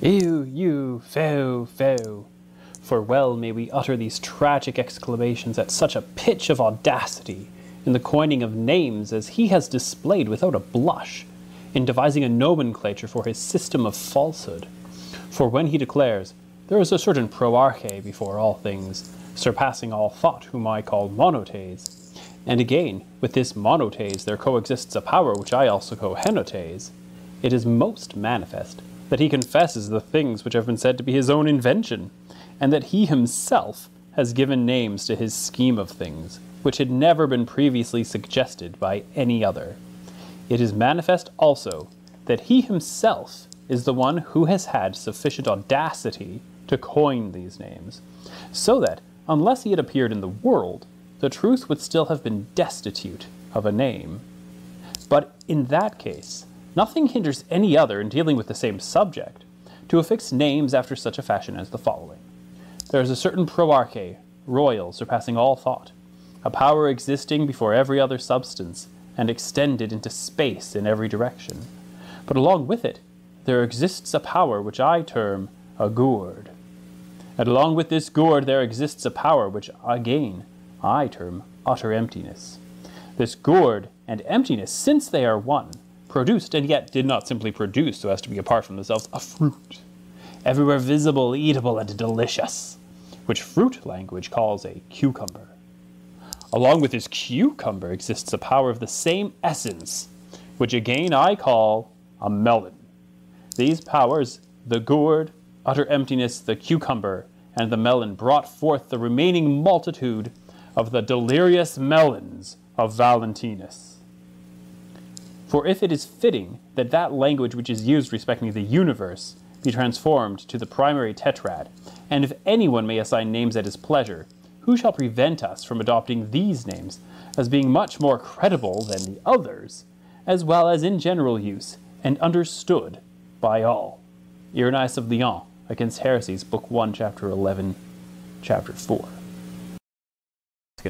Ew, you, fo, fo. For well may we utter these tragic exclamations at such a pitch of audacity in the coining of names as he has displayed without a blush, in devising a nomenclature for his system of falsehood. For when he declares, there is a certain proarche before all things, surpassing all thought, whom I call monotes, and again, with this monotes there coexists a power which I also call henotes, it is most manifest that he confesses the things which have been said to be his own invention, and that he himself has given names to his scheme of things, which had never been previously suggested by any other. It is manifest also that he himself is the one who has had sufficient audacity to coin these names, so that, unless he had appeared in the world, the truth would still have been destitute of a name. But in that case, nothing hinders any other in dealing with the same subject to affix names after such a fashion as the following. There is a certain proarche, royal, surpassing all thought, a power existing before every other substance, and extended into space in every direction. But along with it, there exists a power which I term a gourd. And along with this gourd there exists a power which, again, I term utter emptiness. This gourd and emptiness, since they are one, produced, and yet did not simply produce so as to be apart from themselves, a fruit, everywhere visible, eatable, and delicious, which fruit language calls a cucumber. Along with this cucumber exists a power of the same essence, which again I call a melon. These powers, the gourd, utter emptiness, the cucumber, and the melon, brought forth the remaining multitude of the delirious melons of Valentinus. For if it is fitting that that language which is used respecting the universe be transformed to the primary tetrad, and if anyone may assign names at his pleasure, who shall prevent us from adopting these names as being much more credible than the others, as well as in general use, and understood by all? Irenaeus of Lyon, Against Heresies, Book 1, Chapter 11, Chapter 4.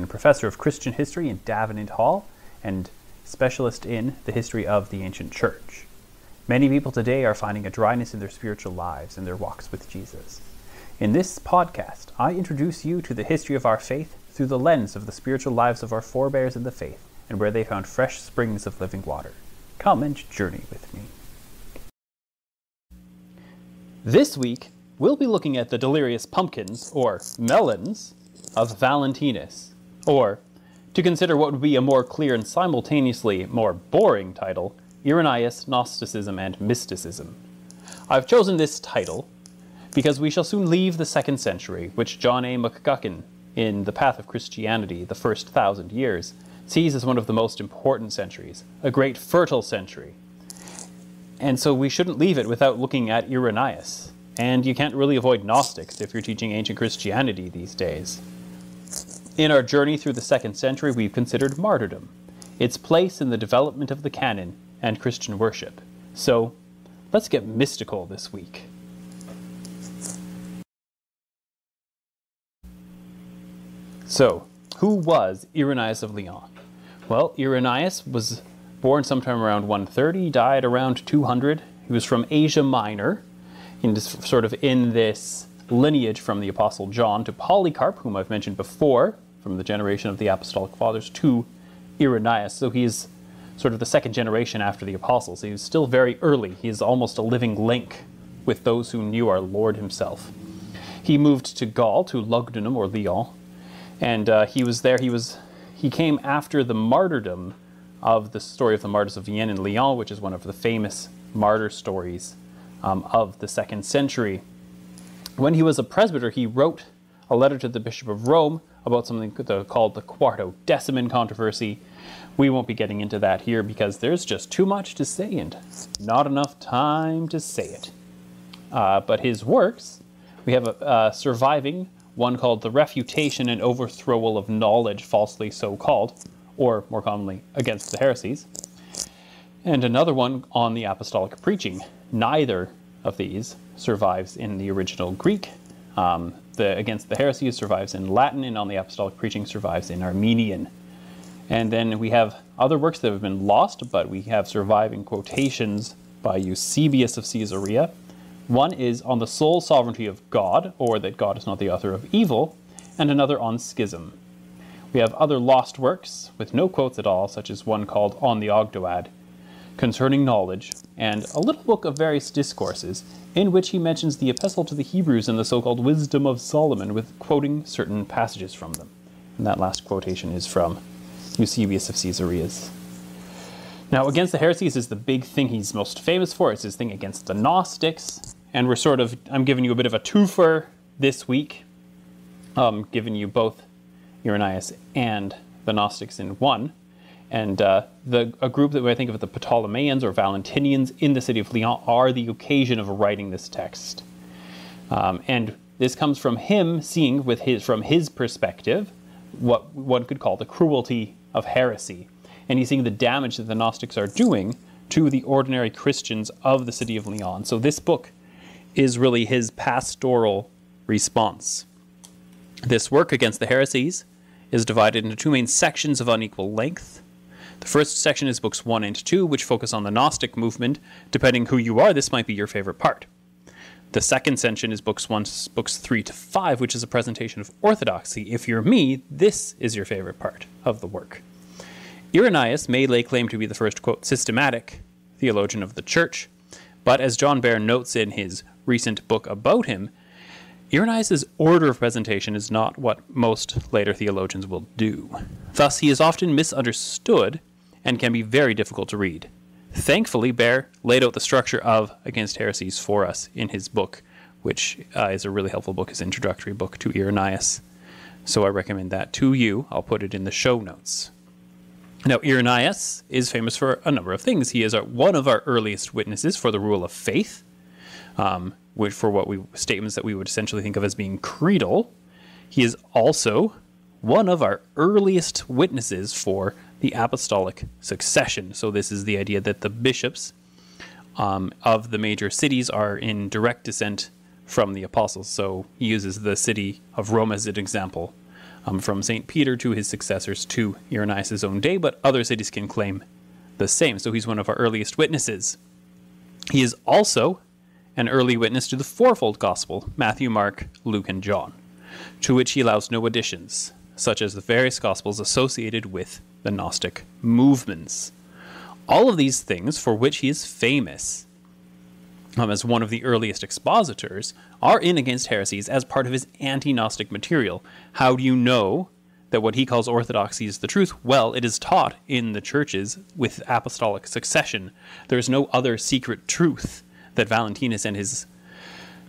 Professor of Christian History in Davenant Hall, and specialist in the history of the ancient church. Many people today are finding a dryness in their spiritual lives and their walks with Jesus. In this podcast, I introduce you to the history of our faith through the lens of the spiritual lives of our forebears in the faith and where they found fresh springs of living water. Come and journey with me. This week, we'll be looking at the delirious pumpkins, or melons, of Valentinus, or, to consider what would be a more clear and simultaneously more boring title, Irenaeus, Gnosticism, and Mysticism. I've chosen this title because we shall soon leave the 2nd century, which John A. McGuckin, in The Path of Christianity, the first 1,000 years, sees as one of the most important centuries, a great fertile century. And so we shouldn't leave it without looking at Irenaeus. And you can't really avoid Gnostics if you're teaching ancient Christianity these days. In our journey through the 2nd century, we've considered martyrdom, its place in the development of the canon and Christian worship. So, let's get mystical this week. So, who was Irenaeus of Lyon? Well, Irenaeus was born sometime around 130, died around 200. He was from Asia Minor, in this lineage from the Apostle John to Polycarp, whom I've mentioned before, from the generation of the Apostolic Fathers, to Irenaeus. So he's sort of the 2nd generation after the Apostles. He was still very early. He is almost a living link with those who knew our Lord himself. He moved to Gaul, to Lugdunum, or Lyon, and he was there. He came after the martyrdom of the story of the martyrs of Vienne and Lyon, which is one of the famous martyr stories of the 2nd century. When he was a presbyter, he wrote a letter to the Bishop of Rome about something called the Quartodeciman controversy. We won't be getting into that here because there's just too much to say and not enough time to say it. But his works, we have a surviving one called The Refutation and Overthrowal of Knowledge, falsely so called, or more commonly, Against the Heresies, and another one on the Apostolic preaching. Neither of these survives in the original Greek. The Against the Heresies survives in Latin, and on the Apostolic preaching survives in Armenian. And then we have other works that have been lost, but we have surviving quotations by Eusebius of Caesarea, One is on the sole sovereignty of God, or that God is not the author of evil, and another on schism. We have other lost works, with no quotes at all, such as one called On the Ogdoad, Concerning Knowledge, and a little book of various discourses, in which he mentions the Epistle to the Hebrews and the so-called Wisdom of Solomon, with quoting certain passages from them. And that last quotation is from Eusebius of Caesarea's. Now, Against the Heresies is the big thing he's most famous for. It's his thing against the Gnostics. And I'm giving you a bit of a twofer this week, giving you both Irenaeus and the Gnostics in one. And a group that I think of the Ptolemaians or Valentinians in the city of Lyon are the occasion of writing this text. And this comes from him seeing from his perspective what one could call the cruelty of heresy. And he's seeing the damage that the Gnostics are doing to the ordinary Christians of the city of Lyon. So this book is really his pastoral response. This work, Against the Heresies, is divided into two main sections of unequal length. The first section is books 1 and 2, which focus on the Gnostic movement. Depending who you are, this might be your favorite part. The second section is books 3 to 5, which is a presentation of orthodoxy. If you're me, this is your favorite part of the work. Irenaeus may lay claim to be the first, quote, systematic theologian of the Church, but as John Behr notes in his recent book about him, Irenaeus' order of presentation is not what most later theologians will do. Thus, he is often misunderstood and can be very difficult to read. Thankfully, Behr laid out the structure of Against Heresies for us in his book, which is a really helpful book, his introductory book to Irenaeus. So I recommend that to you. I'll put it in the show notes. Now, Irenaeus is famous for a number of things. He is one of our earliest witnesses for the rule of faith, statements that we would essentially think of as being creedal. He is also one of our earliest witnesses for the apostolic succession. So this is the idea that the bishops of the major cities are in direct descent from the apostles. So he uses the city of Rome as an example, from St. Peter to his successors to Irenaeus' own day, but other cities can claim the same. So he's one of our earliest witnesses. He is also an early witness to the fourfold gospel, Matthew, Mark, Luke, and John, to which he allows no additions, such as the various gospels associated with the Gnostic movements. All of these things for which he is famous as one of the earliest expositors are in Against Heresies as part of his anti-Gnostic material. How do you know that what he calls orthodoxy is the truth? Well, it is taught in the churches with apostolic succession. There is no other secret truth that Valentinus and his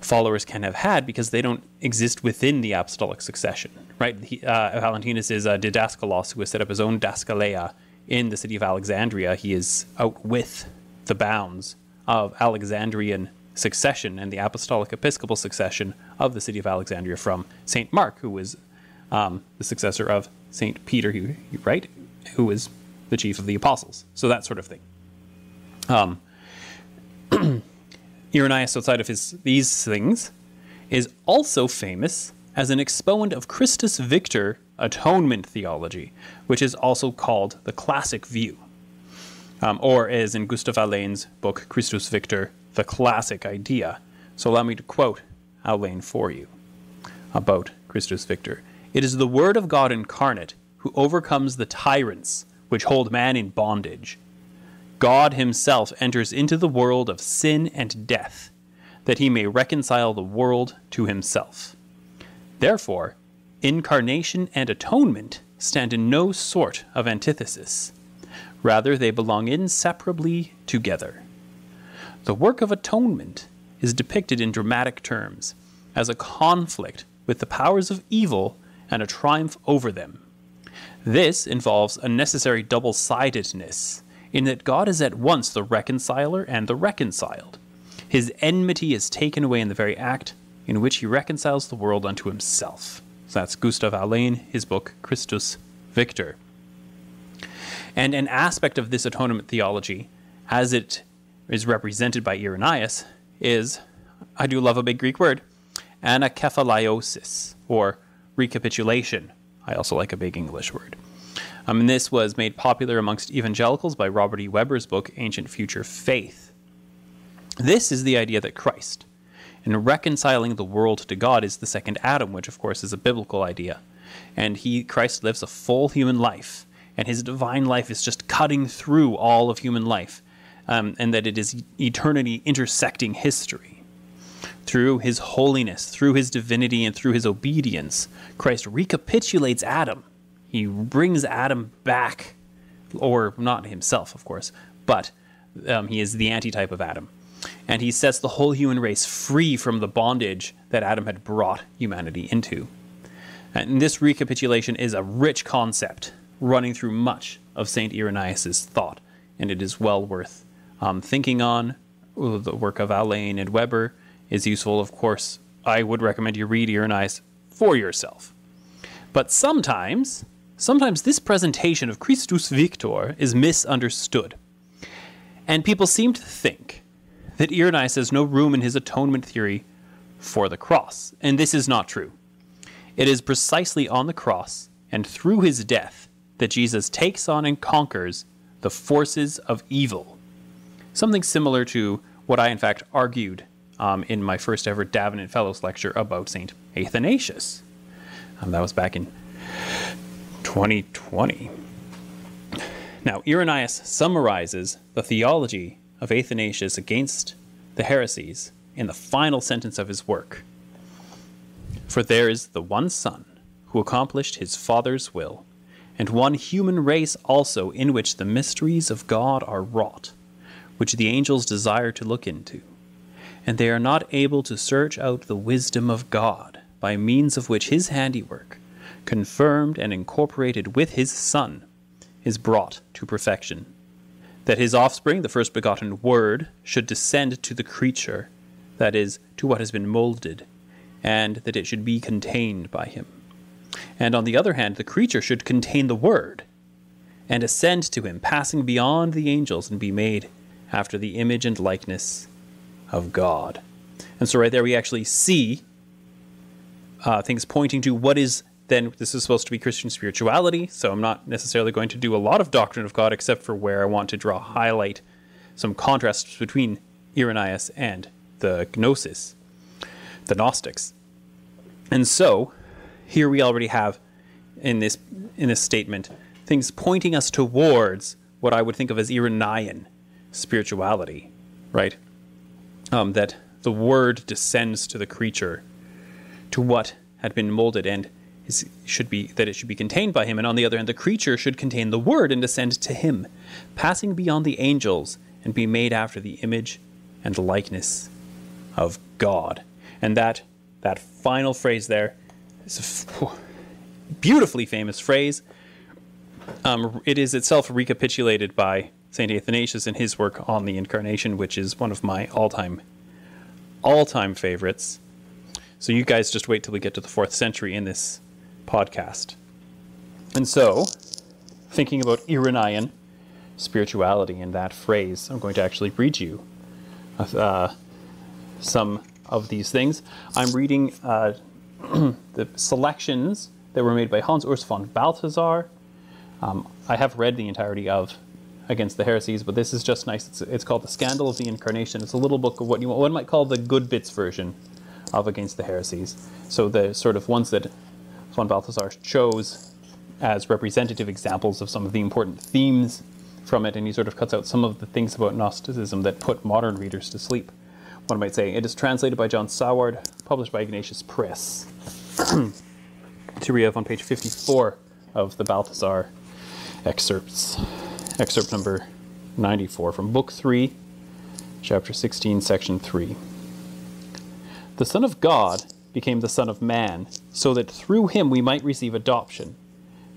followers can have had because they don't exist within the apostolic succession, right? Valentinus is a didaskalos who has set up his own daskaleia in the city of Alexandria. He is out with the bounds of Alexandrian succession and the apostolic episcopal succession of the city of Alexandria from St. Mark, who was the successor of St. Peter, right? Who was the chief of the apostles. So that sort of thing. Irenaeus, outside of these things, is also famous as an exponent of Christus Victor atonement theology, which is also called the classic view, or as in Gustav Aulen's book, Christus Victor, the classic idea. So allow me to quote Aulen for you about Christus Victor. It is the word of God incarnate who overcomes the tyrants which hold man in bondage. God himself enters into the world of sin and death, that he may reconcile the world to himself. Therefore, incarnation and atonement stand in no sort of antithesis. Rather, they belong inseparably together. The work of atonement is depicted in dramatic terms as a conflict with the powers of evil and a triumph over them. This involves a necessary double-sidedness, in that God is at once the reconciler and the reconciled. His enmity is taken away in the very act in which he reconciles the world unto himself. So that's Gustav Aulen, his book, Christus Victor. And an aspect of this atonement theology, as it is represented by Irenaeus, is, I do love a big Greek word, anakephalaiosis, or recapitulation. I also like a big English word. And this was made popular amongst evangelicals by Robert E. Webber's book, Ancient Future Faith. This is the idea that Christ, And reconciling the world to God is the second Adam, which of course is a biblical idea. And Christ lives a full human life, and his divine life is just cutting through all of human life, and that it is eternity intersecting history. Through his holiness, through his divinity, and through his obedience, Christ recapitulates Adam. He brings Adam back, or not himself, of course, but he is the antitype of Adam. And he sets the whole human race free from the bondage that Adam had brought humanity into. And this recapitulation is a rich concept running through much of St Irenaeus' thought, and it is well worth thinking on. The work of Aulen and Weber is useful, of course. I would recommend you read Irenaeus for yourself. But sometimes this presentation of Christus Victor is misunderstood. And people seem to think that Irenaeus has no room in his atonement theory for the cross. And this is not true. It is precisely on the cross and through his death that Jesus takes on and conquers the forces of evil. Something similar to what I in fact argued in my first ever Davenant Fellows lecture about St Athanasius. That was back in 2020. Now, Irenaeus summarizes the theology of Athanasius Against the Heresies in the final sentence of his work. For there is the one Son who accomplished his Father's will, and one human race also in which the mysteries of God are wrought, which the angels desire to look into, and they are not able to search out the wisdom of God, by means of which his handiwork, confirmed and incorporated with his Son, is brought to perfection, that his offspring, the first begotten Word, should descend to the creature, that is, to what has been molded, and that it should be contained by him. And on the other hand, the creature should contain the Word, and ascend to him, passing beyond the angels, and be made after the image and likeness of God. And so right there we actually see things pointing to what is then, this is supposed to be Christian spirituality, so I'm not necessarily going to do a lot of doctrine of God except for where I want to highlight some contrasts between Irenaeus and the Gnosis, the Gnostics. And so here we already have in this statement things pointing us towards what I would think of as Irenaean spirituality, right? That the Word descends to the creature, to what had been molded, and it should be contained by him, and on the other hand, the creature should contain the Word and descend to him, passing beyond the angels and be made after the image and likeness of God. And that final phrase there is a beautifully famous phrase. It is itself recapitulated by St. Athanasius in his work on the Incarnation, which is one of my all-time favorites. So you guys just wait till we get to the 4th century in this podcast. And so, thinking about Irenaean spirituality in that phrase, I'm going to actually read you some of these things. I'm reading the selections that were made by Hans Urs von Balthasar. I have read the entirety of Against the Heresies, but this is just nice. It's called The Scandal of the Incarnation. It's a little book of what one might call the good bits version of Against the Heresies. So the sort of ones that von Balthasar chose as representative examples of some of the important themes from it, and he sort of cuts out some of the things about Gnosticism that put modern readers to sleep. One might say it is translated by John Saward, published by Ignatius Press. Here we have on page 54 of the Balthasar excerpts. Excerpt number 94 from Book 3, Chapter 16, Section 3. The Son of God became the Son of Man, so that through him we might receive adoption.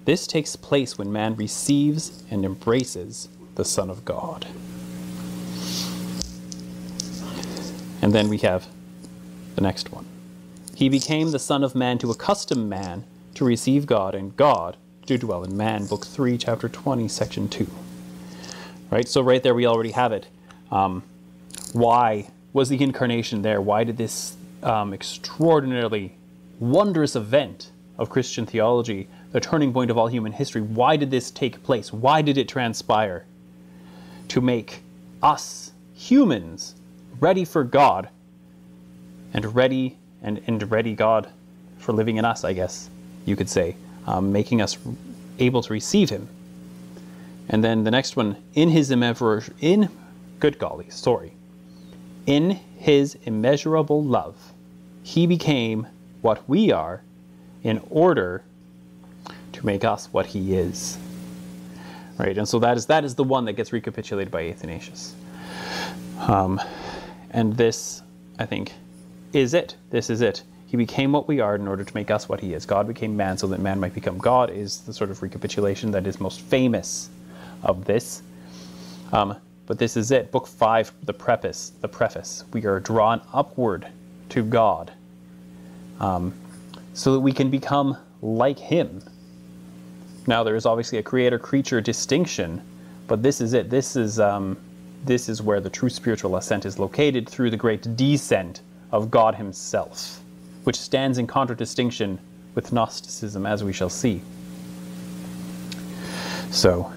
This takes place when man receives and embraces the Son of God. And then we have the next one. He became the Son of Man to accustom man to receive God, and God to dwell in man. Book 3, Chapter 20, Section 2. Right, so right there we already have it. Why was the Incarnation there? Why did this extraordinarily wondrous event of Christian theology, the turning point of all human history, why did this take place? Why did it transpire? To make us humans ready for God and ready God for living in us, I guess you could say, making us able to receive him. And then the next one, in his immeasurable love, he became what we are in order to make us what he is. Right, and so that is the one that gets recapitulated by Athanasius. And this, I think, is it. This is it. He became what we are in order to make us what he is. God became man so that man might become God is the sort of recapitulation that is most famous of this. But this is it. Book 5, the preface. We are drawn upward to God so that we can become like him. Now, there is obviously a creator-creature distinction, but this is it. This is where the true spiritual ascent is located, through the great descent of God himself, which stands in contradistinction with Gnosticism, as we shall see. So,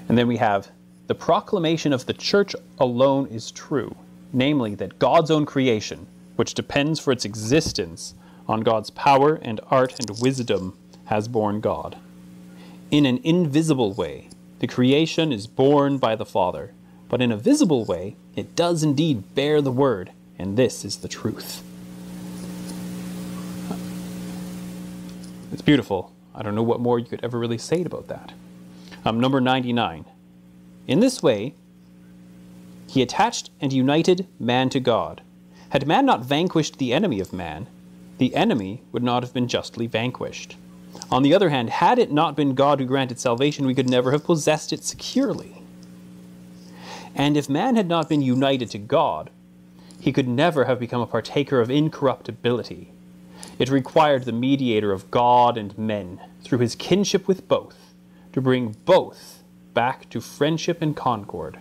and then we have the proclamation of the Church alone is true, namely that God's own creation, which depends for its existence on God's power and art and wisdom, has borne God. In an invisible way, the creation is borne by the Father, but in a visible way, it does indeed bear the Word, and this is the truth. It's beautiful. I don't know what more you could ever really say about that. Number 99. In this way, he attached and united man to God. Had man not vanquished the enemy of man, the enemy would not have been justly vanquished. On the other hand, had it not been God who granted salvation, we could never have possessed it securely. And if man had not been united to God, he could never have become a partaker of incorruptibility. It required the mediator of God and men, through his kinship with both, to bring both back to friendship and concord,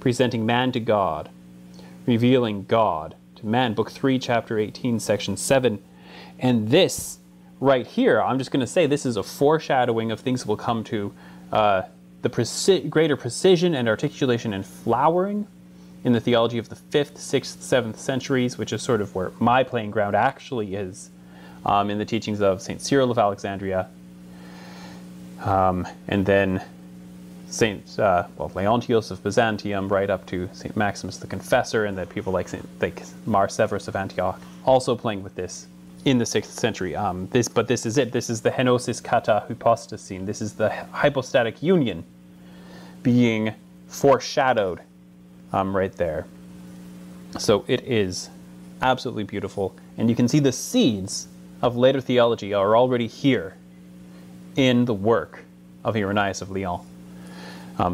presenting man to God, revealing God to man. Book 3, chapter 18, section 7. And this right here, I'm just going to say this is a foreshadowing of things that will come to the greater precision and articulation and flowering in the theology of the 5th, 6th, 7th centuries, which is sort of where my playing ground actually is, in the teachings of St. Cyril of Alexandria, and then Leontios of Byzantium, right up to St. Maximus the Confessor, and then people like Mar Severus of Antioch, also playing with this in the 6th century. But this is it. This is the henosis kata hypostasin. This is the hypostatic union being foreshadowed right there. So it is absolutely beautiful. And you can see the seeds of later theology are already here in the work of Irenaeus of Lyon.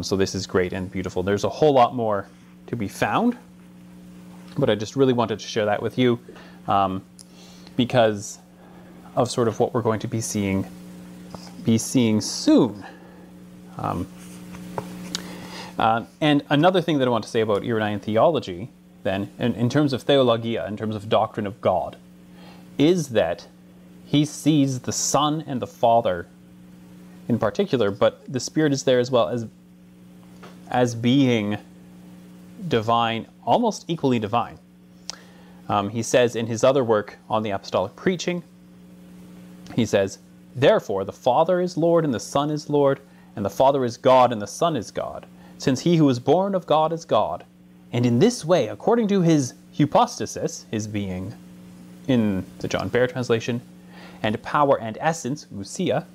So this is great and beautiful. There's a whole lot more to be found, but I just really wanted to share that with you because of sort of what we're going to be seeing soon. And another thing that I want to say about Irenaean theology, then, in terms of theologia, in terms of doctrine of God, is that he sees the Son and the Father in particular, but the Spirit is there as well as being divine, almost equally divine. He says in his other work on the apostolic preaching, he says, "Therefore the Father is Lord and the Son is Lord, and the Father is God and the Son is God, since he who is born of God is God. And in this way, according to his hypostasis, his being, in the John Behr translation, and power and essence, ousia,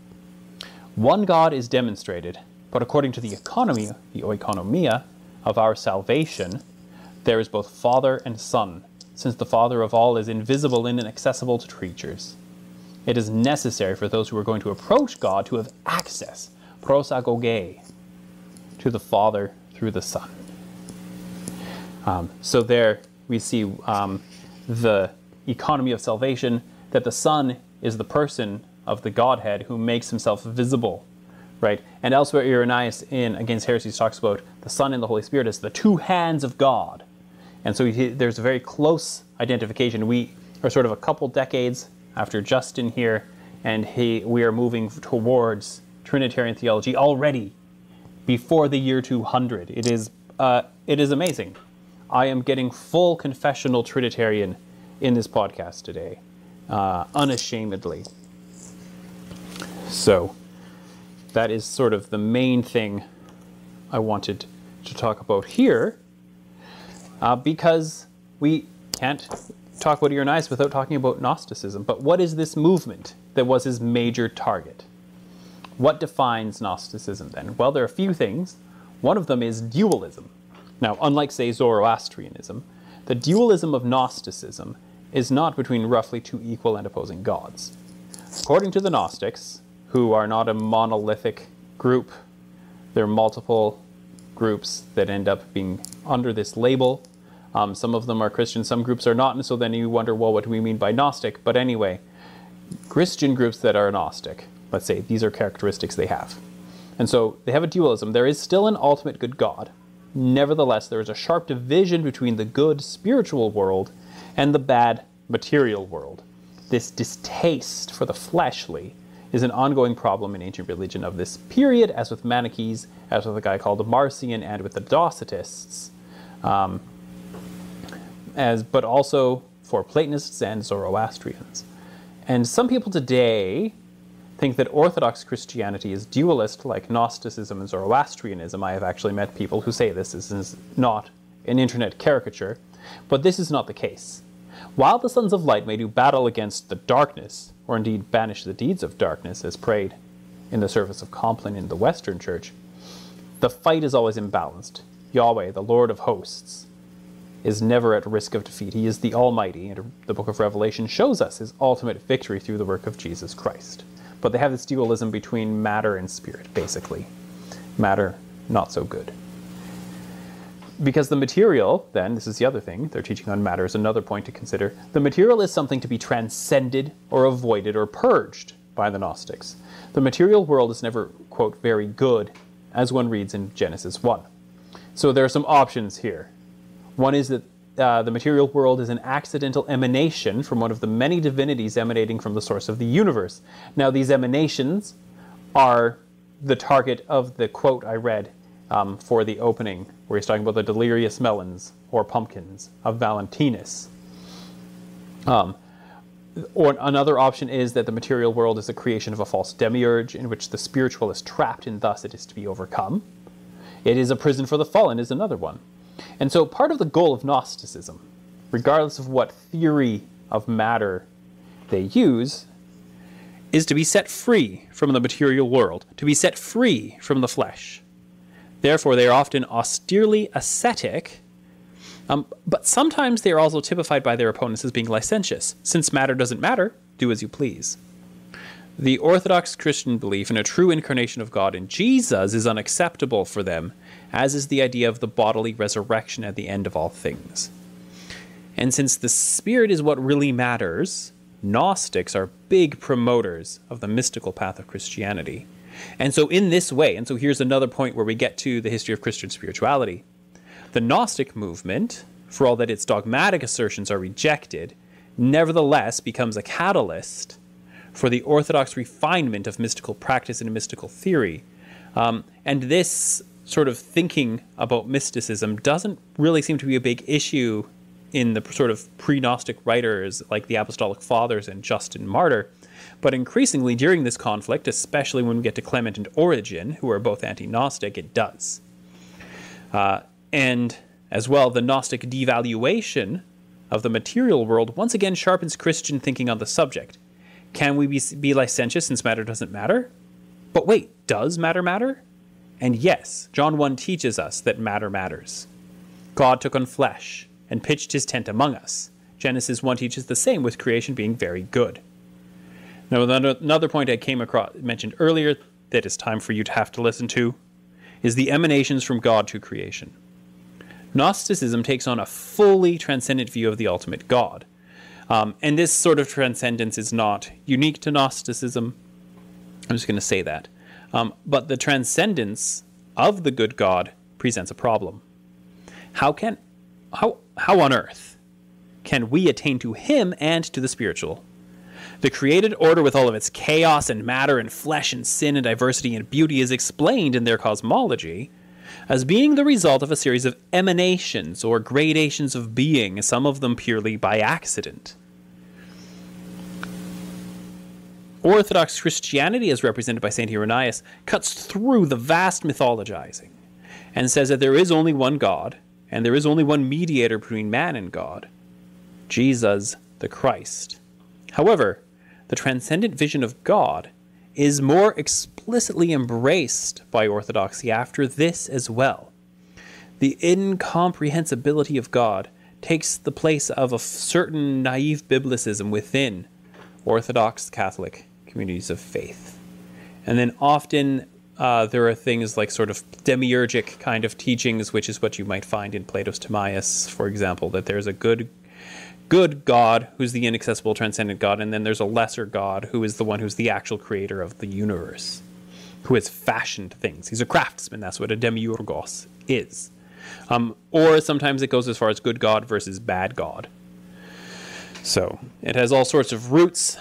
one God is demonstrated, but according to the economy, the oikonomia, of our salvation, there is both Father and Son, since the Father of all is invisible and inaccessible to creatures. It is necessary for those who are going to approach God to have access, prosagoge, to the Father through the Son." So there we see the economy of salvation, that the Son is the person of the Godhead who makes himself visible, right? And elsewhere, Irenaeus in Against Heresies talks about the Son and the Holy Spirit as the two hands of God. And so there's a very close identification. We are sort of a couple decades after Justin here, and we are moving towards Trinitarian theology already before the year 200. It is amazing. I am getting full confessional Trinitarian in this podcast today, unashamedly. So that is sort of the main thing I wanted to talk about here, because we can't talk about Irenaeus without talking about Gnosticism. But what is this movement that was his major target? What defines Gnosticism then? Well, there are a few things. One of them is dualism. Now, unlike, say, Zoroastrianism, the dualism of Gnosticism is not between roughly two equal and opposing gods. According to the Gnostics, who are not a monolithic group, there are multiple groups that end up being under this label. Some of them are Christian, some groups are not, and so then you wonder, well, what do we mean by Gnostic? But anyway, Christian groups that are Gnostic, let's say, these are characteristics they have. And so they have a dualism. There is still an ultimate good God. Nevertheless, there is a sharp division between the good spiritual world and the bad material world. This distaste for the fleshly is an ongoing problem in ancient religion of this period, as with Manichees, as with a guy called Marcion, and with the Docetists, but also for Platonists and Zoroastrians. And some people today think that Orthodox Christianity is dualist, like Gnosticism and Zoroastrianism. I have actually met people who say this is not an internet caricature, but this is not the case. While the sons of light may do battle against the darkness, or indeed banish the deeds of darkness, as prayed in the service of Compline in the Western Church, the fight is always imbalanced. Yahweh, the Lord of hosts, is never at risk of defeat. He is the Almighty, and the book of Revelation shows us his ultimate victory through the work of Jesus Christ. But they have this dualism between matter and spirit, basically. Matter, not so good. Because the material, then, this is the other thing, their teaching on matter is another point to consider. The material is something to be transcended or avoided or purged by the Gnostics. The material world is never, quote, very good, as one reads in Genesis 1. So there are some options here. One is that the material world is an accidental emanation from one of the many divinities emanating from the source of the universe. Now, these emanations are the target of the quote I read for the opening, where he's talking about the delirious melons or pumpkins of Valentinus. Or another option is that the material world is a creation of a false demiurge in which the spiritual is trapped and thus it is to be overcome. It is a prison for the fallen is another one. And so part of the goal of Gnosticism, regardless of what theory of matter they use, is to be set free from the material world, to be set free from the flesh. Therefore, they are often austerely ascetic, but sometimes they are also typified by their opponents as being licentious. Since matter doesn't matter, do as you please. The Orthodox Christian belief in a true incarnation of God in Jesus is unacceptable for them, as is the idea of the bodily resurrection at the end of all things. And since the Spirit is what really matters, Gnostics are big promoters of the mystical path of Christianity. And so in this way, and so here's another point where we get to the history of Christian spirituality, the Gnostic movement, for all that its dogmatic assertions are rejected, nevertheless becomes a catalyst for the orthodox refinement of mystical practice and mystical theory. And this sort of thinking about mysticism doesn't really seem to be a big issue in the sort of pre-Gnostic writers like the Apostolic Fathers and Justin Martyr. But increasingly during this conflict, especially when we get to Clement and Origen, who are both anti-Gnostic, it does. And as well, the Gnostic devaluation of the material world once again sharpens Christian thinking on the subject. Can we be licentious since matter doesn't matter? But wait, does matter matter? And yes, John 1 teaches us that matter matters. God took on flesh and pitched his tent among us. Genesis 1 teaches the same, with creation being very good. Now, another point I mentioned earlier that is time for you to have to listen to is the emanations from God to creation. Gnosticism takes on a fully transcendent view of the ultimate God. And this sort of transcendence is not unique to Gnosticism. I'm just going to say that. But the transcendence of the good God presents a problem. How on earth can we attain to him and to the spiritual? The created order with all of its chaos and matter and flesh and sin and diversity and beauty is explained in their cosmology, as being the result of a series of emanations or gradations of being, some of them purely by accident. Orthodox Christianity, as represented by St Irenaeus, cuts through the vast mythologizing and says that there is only one God, and there is only one mediator between man and God, Jesus the Christ. However, the transcendent vision of God is more explicitly embraced by orthodoxy after this as well. The incomprehensibility of God takes the place of a certain naive biblicism within Orthodox Catholic communities of faith. And then often there are things like sort of demiurgic kind of teachings, which is what you might find in Plato's Timaeus, for example, that there's a good God who's the inaccessible transcendent God, and then there's a lesser God who is the one who's the actual creator of the universe, who has fashioned things. He's a craftsman. That's what a demiurgos is. Or sometimes it goes as far as good God versus bad God. So it has all sorts of roots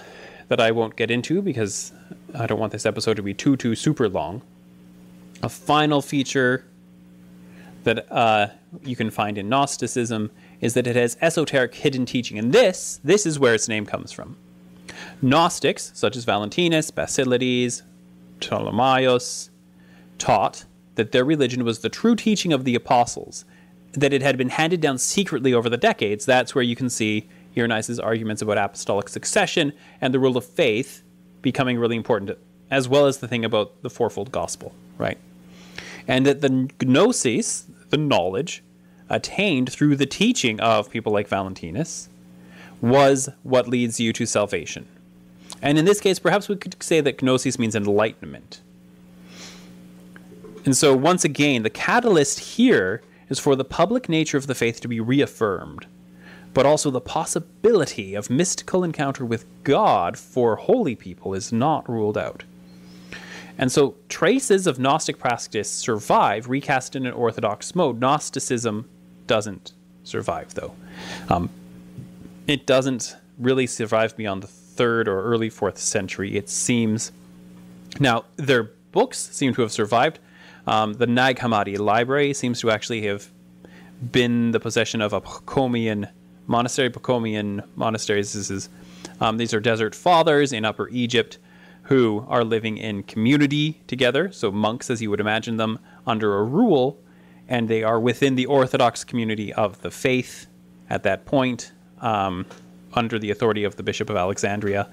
that I won't get into because I don't want this episode to be too super long. A final feature that you can find in Gnosticism is that it has esoteric hidden teaching. And this is where its name comes from. Gnostics, such as Valentinus, Basilides, Ptolemaios, taught that their religion was the true teaching of the apostles, that it had been handed down secretly over the decades. That's where you can see Irenaeus' arguments about apostolic succession and the rule of faith becoming really important, as well as the thing about the fourfold gospel, right? And that the gnosis, the knowledge, attained through the teaching of people like Valentinus, was what leads you to salvation. And in this case, perhaps we could say that gnosis means enlightenment. And so once again, the catalyst here is for the public nature of the faith to be reaffirmed, but also the possibility of mystical encounter with God for holy people is not ruled out. And so traces of Gnostic practice survive, recast in an orthodox mode. Gnosticism doesn't survive, though. It doesn't really survive beyond the 3rd or early 4th century, it seems. Now, their books seem to have survived. The Nag Hammadi library seems to actually have been the possession of a Pachomian monastery. Pachomian monasteries, these are desert fathers in Upper Egypt who are living in community together, so monks as you would imagine them, under a rule, and they are within the Orthodox community of the faith at that point, under the authority of the Bishop of Alexandria,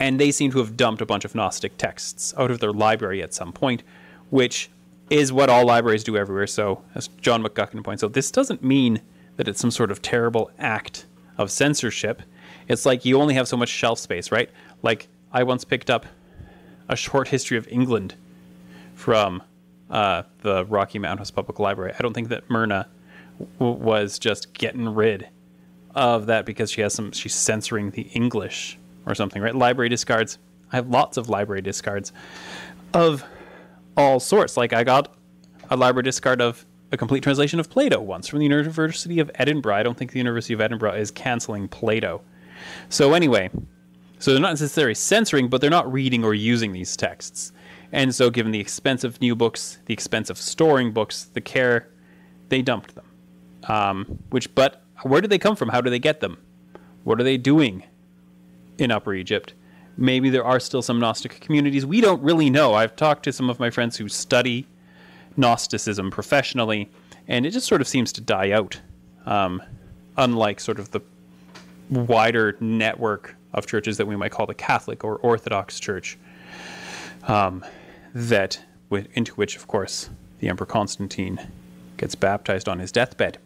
and they seem to have dumped a bunch of Gnostic texts out of their library at some point, which is what all libraries do everywhere. So, as John McGuckin points out, this doesn't mean that it's some sort of terrible act of censorship. It's like you only have so much shelf space, right? Like, I once picked up a short history of England from the Rocky Mountain House Public Library. I don't think that Myrna was just getting rid of that because she's censoring the English or something, right? Library discards. I have lots of library discards of all sorts. Like, I got a library discard of a complete translation of Plato once from the University of Edinburgh. I don't think the University of Edinburgh is canceling Plato. So anyway, so they're not necessarily censoring, but they're not reading or using these texts. And so given the expense of new books, the expense of storing books, the care, they dumped them. But where did they come from? How do they get them? What are they doing in Upper Egypt? Maybe there are still some Gnostic communities. We don't really know. I've talked to some of my friends who study Gnosticism professionally, and it just sort of seems to die out. Unlike sort of the wider network of churches that we might call the Catholic or Orthodox Church, into which, of course, the Emperor Constantine gets baptized on his deathbed.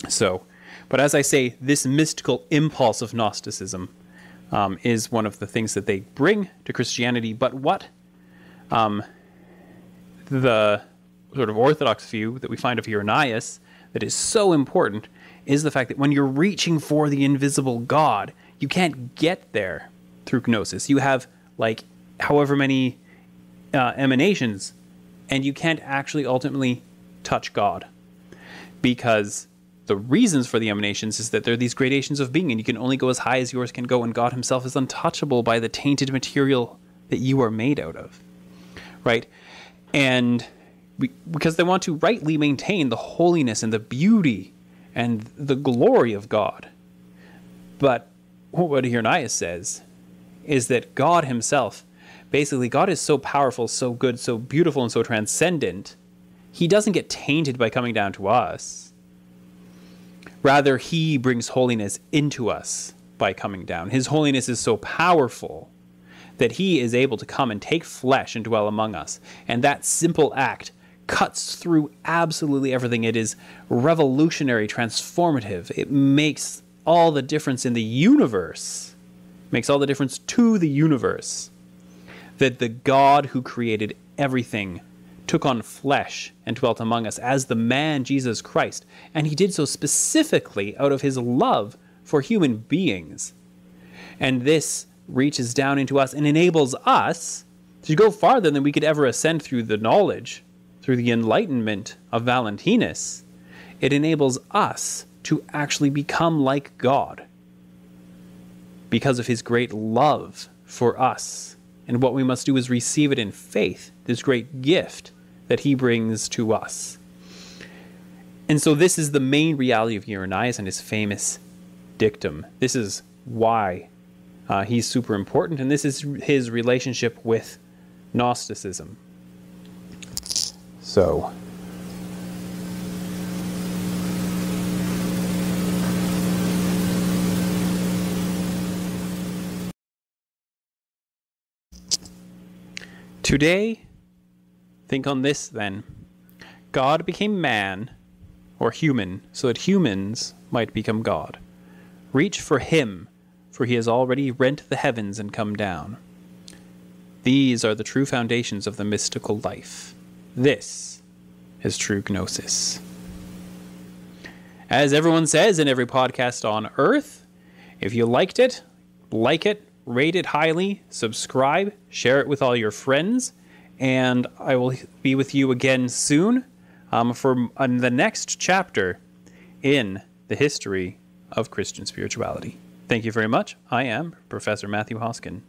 So, but as I say, this mystical impulse of Gnosticism is one of the things that they bring to Christianity. But what the sort of Orthodox view that we find of Irenaeus that is so important is the fact that when you're reaching for the invisible God, you can't get there through gnosis. You have, like, however many emanations, and you can't actually ultimately touch God. Because the reasons for the emanations is that there are these gradations of being, and you can only go as high as yours can go, and God himself is untouchable by the tainted material that you are made out of. Right? And because they want to rightly maintain the holiness and the beauty and the glory of God. But what Irenaeus says is that God himself, basically God is so powerful, so good, so beautiful, and so transcendent, he doesn't get tainted by coming down to us. Rather, he brings holiness into us by coming down. His holiness is so powerful that he is able to come and take flesh and dwell among us. And that simple act cuts through absolutely everything. It is revolutionary, transformative. It makes all the difference in the universe, makes all the difference to the universe, that the God who created everything took on flesh and dwelt among us as the man Jesus Christ. And he did so specifically out of his love for human beings. And this reaches down into us and enables us to go farther than we could ever ascend through the knowledge, through the enlightenment of Valentinus. It enables us to actually become like God because of his great love for us. And what we must do is receive it in faith, this great gift that he brings to us. And so this is the main reality of Irenaeus and his famous dictum. This is why he's super important, and this is his relationship with Gnosticism. So, today, think on this then. God became man, or human, so that humans might become God. Reach for him, for he has already rent the heavens and come down. These are the true foundations of the mystical life. This is true Gnosis. As everyone says in every podcast on Earth, if you liked it, like it, rate it highly, subscribe, share it with all your friends, and I will be with you again soon for the next chapter in the history of Christian spirituality. Thank you very much. I am Professor Matthew Hoskin.